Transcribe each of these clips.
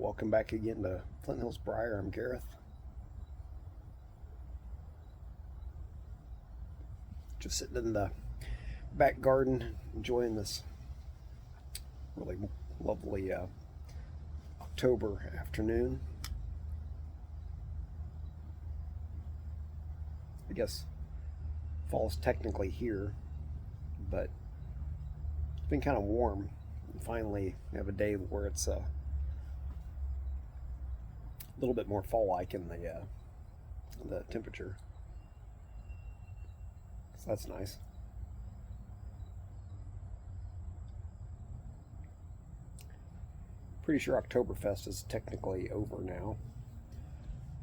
Welcome back again to Flint Hills Briar. I'm Gareth. Just sitting in the back garden enjoying this really lovely October afternoon. I guess fall's technically here, but it's been kind of warm. And finally, we have a day where it's a little bit more fall-like in the temperature, so that's nice. Pretty sure Oktoberfest is technically over now,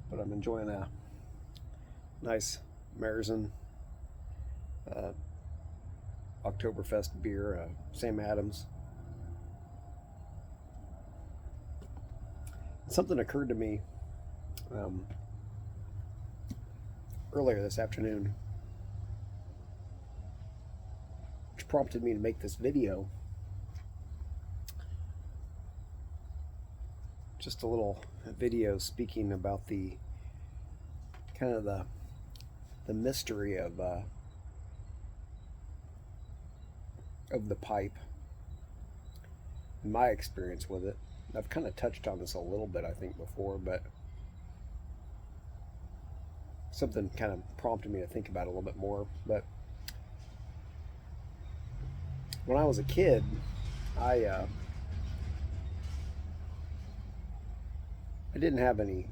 but I'm enjoying a nice Märzen Oktoberfest beer, Sam Adams. Something occurred to me earlier this afternoon, which prompted me to make this video. Just a little video speaking about the kind of the mystery of the pipe, and my experience with it. I've kind of touched on this a little bit, I think, before, but something kind of prompted me to think about it a little bit more. But when I was a kid, I didn't have any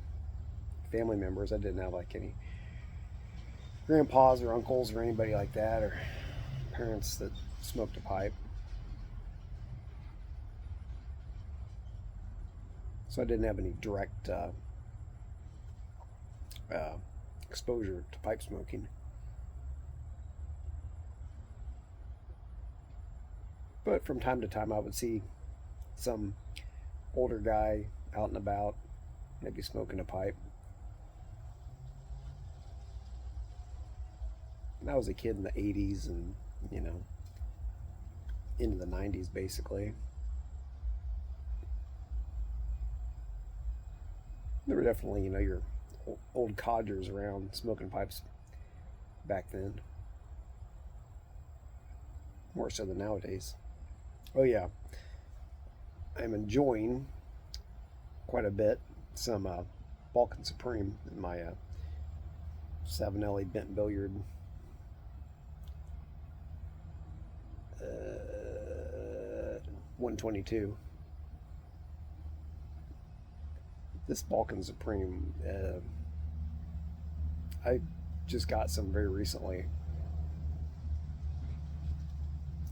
family members. I didn't have like any grandpas or uncles or anybody like that, or parents that smoked a pipe. So I didn't have any direct exposure to pipe smoking. But from time to time I would see some older guy out and about, maybe smoking a pipe. And I was a kid in the 80s and, into the 90s basically. There were definitely, your old codgers around smoking pipes back then. More so than nowadays. Oh yeah, I'm enjoying quite a bit some Balkan Supreme in my Savinelli bent billiard 122. This Balkan Supreme, I just got some very recently,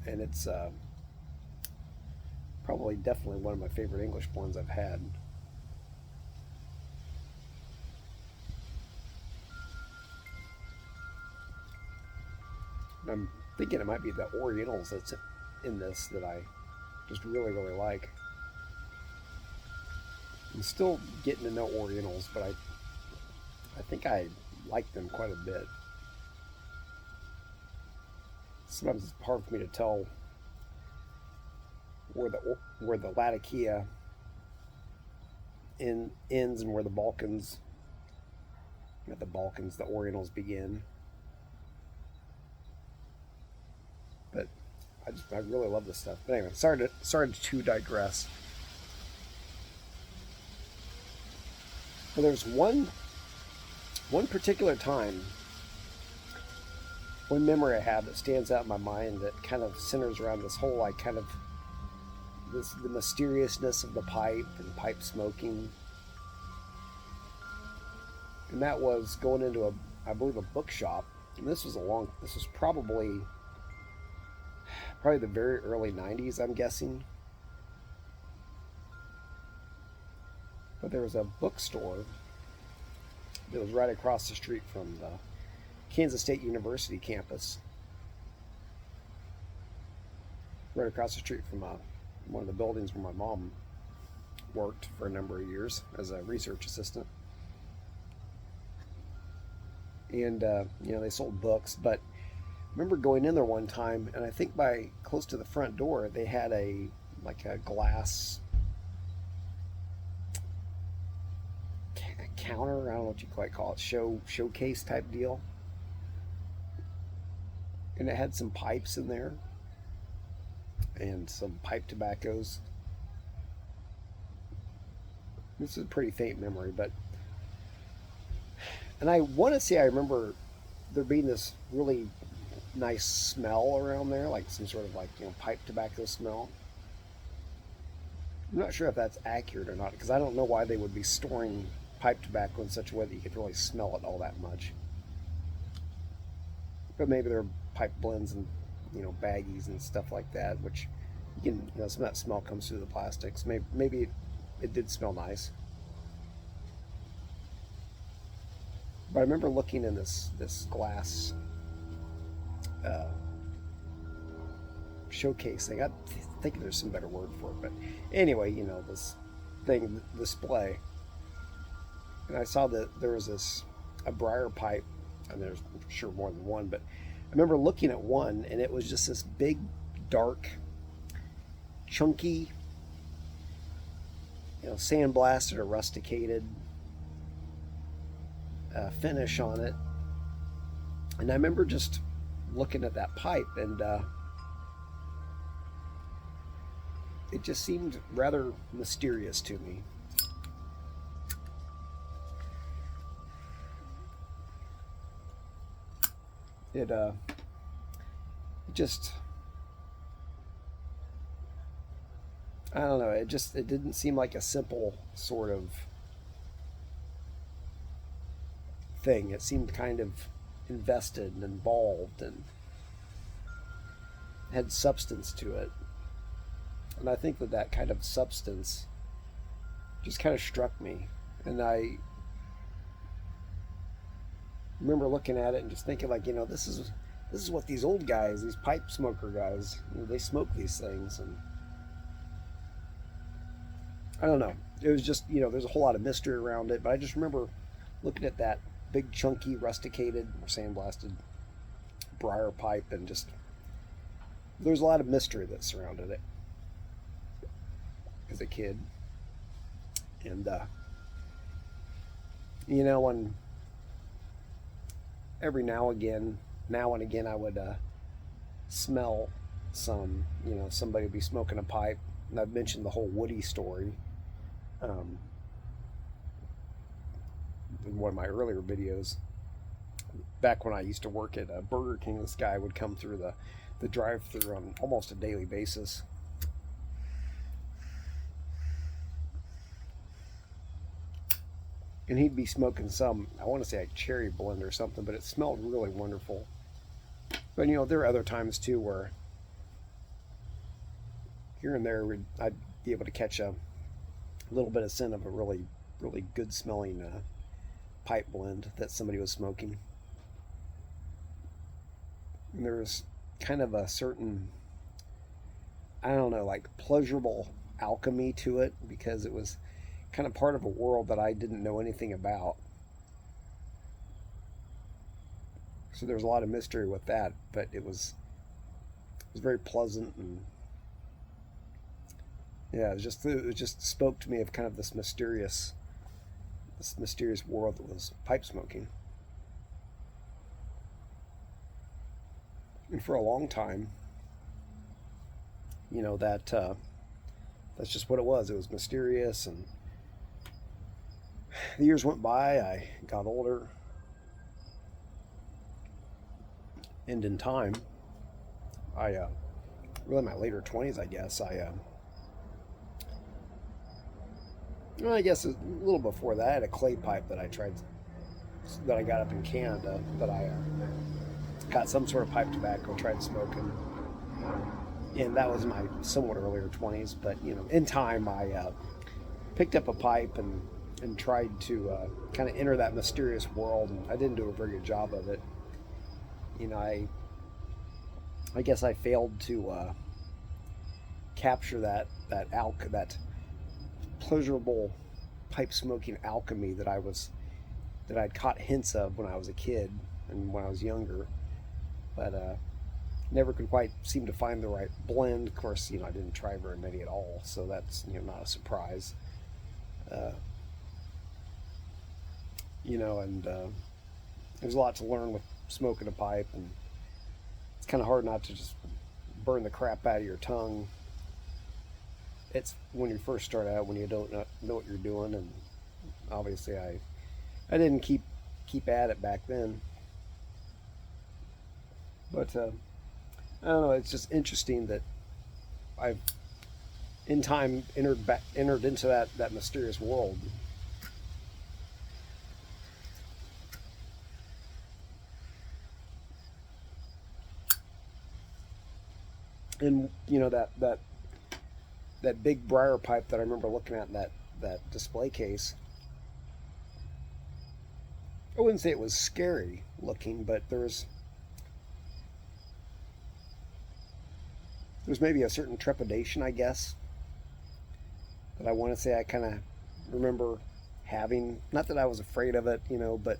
and it's probably definitely one of my favorite English ones I've had. I'm thinking it might be the Orientals that's in this that I just really, really like. I'm still getting to know Orientals, but I think I like them quite a bit. Sometimes it's hard for me to tell where the Latakia ends and where the Balkans, the Orientals begin. But I really love this stuff. But anyway, sorry to digress. Well, there's one particular time, one memory I have that stands out in my mind that kind of centers around this whole the mysteriousness of the pipe and pipe smoking. And that was going into I believe a bookshop. And this was probably the very early 90s, I'm guessing. But there was a bookstore that was right across the street from the Kansas State University campus. Right across the street from one of the buildings where my mom worked for a number of years as a research assistant. And, they sold books, but I remember going in there one time, and I think by close to the front door, they had a glass counter. I don't know what you quite call it, showcase type deal, and it had some pipes in there and some pipe tobaccos. This is a pretty faint memory, but and I want to say I remember there being this really nice smell around there, like some sort of like pipe tobacco smell. I'm not sure if that's accurate or not because I don't know why they would be storing pipe tobacco in such a way that you could really smell it all that much. But maybe there are pipe blends and baggies and stuff like that, which you can some of that smell comes through the plastics. Maybe it did smell nice. But I remember looking in this glass showcase thing. I think there's some better word for it, but anyway, this thing display, and I saw that there was a briar pipe, and there's I'm sure more than one, but I remember looking at one, and it was just this big, dark, chunky, sandblasted or rusticated finish on it, and I remember just looking at that pipe, and it just seemed rather mysterious to me. It just, I don't know, it didn't seem like a simple sort of thing. It seemed kind of invested and involved and had substance to it. And I think that kind of substance just kind of struck me. And I remember looking at it and just thinking like, this is what these old guys, these pipe smoker guys, they smoke these things. And I don't know. It was just, there's a whole lot of mystery around it. But I just remember looking at that big, chunky, rusticated, or sandblasted briar pipe, and just there's a lot of mystery that surrounded it as a kid. And when every now and again I would smell somebody would be smoking a pipe, and I've mentioned the whole Woody story in one of my earlier videos. Back when I used to work at Burger King, this guy would come through the drive-thru on almost a daily basis. And he'd be smoking some, I want to say like cherry blend or something, but it smelled really wonderful. But there are other times too where here and there I'd be able to catch a little bit of scent of a really, really good smelling pipe blend that somebody was smoking. And there was kind of a certain, I don't know, like pleasurable alchemy to it, because it was kind of part of a world that I didn't know anything about. So there's a lot of mystery with that, but it was very pleasant, and yeah, it just spoke to me of kind of this mysterious world that was pipe smoking. And for a long time, that's just what it was. It was mysterious, and the years went by, I got older, and in time, really my later 20s, I guess, I guess a little before that, I had a clay pipe that I got up in Canada, that I got some sort of pipe tobacco, tried smoking, and that was my somewhat earlier 20s, but, in time, I picked up a pipe and tried to kind of enter that mysterious world, and I didn't do a very good job of it. I guess I failed to capture that pleasurable pipe smoking alchemy that I'd caught hints of when I was a kid and when I was younger, but never could quite seem to find the right blend. Of course, I didn't try very many at all, so that's not a surprise. and there's a lot to learn with smoking a pipe, and it's kind of hard not to just burn the crap out of your tongue. It's when you first start out, when you don't know what you're doing, and obviously I didn't keep at it back then, but I don't know. It's just interesting that I've in time entered into that mysterious world. And that big briar pipe that I remember looking at in that display case. I wouldn't say it was scary looking, but there's maybe a certain trepidation, I guess, that I want to say I kind of remember having. Not that I was afraid of it, but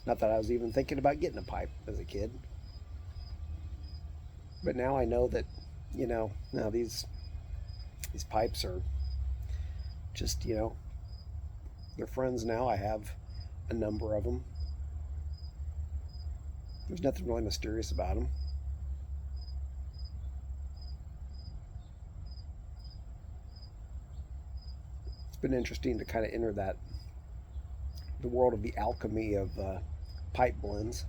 not that I was even thinking about getting a pipe as a kid. But now I know that, now these pipes are just, they're friends now. I have a number of them. There's nothing really mysterious about them. It's been interesting to kind of enter the world of the alchemy of pipe blends.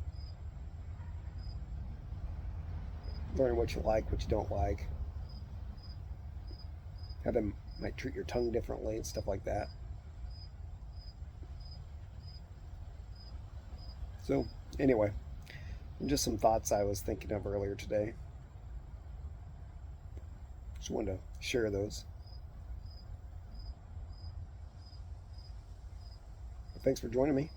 Learning what you like, what you don't like. How them might treat your tongue differently and stuff like that. So, anyway, just some thoughts I was thinking of earlier today. Just wanted to share those. Thanks for joining me.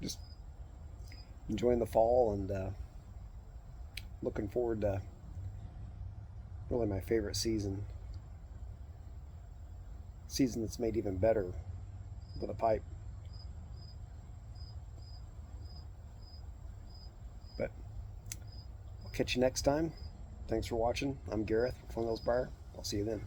Just enjoying the fall and looking forward to really my favorite season. Season that's made even better with a pipe. But I'll catch you next time. Thanks for watching. I'm Gareth from Fungal's Bar. I'll see you then.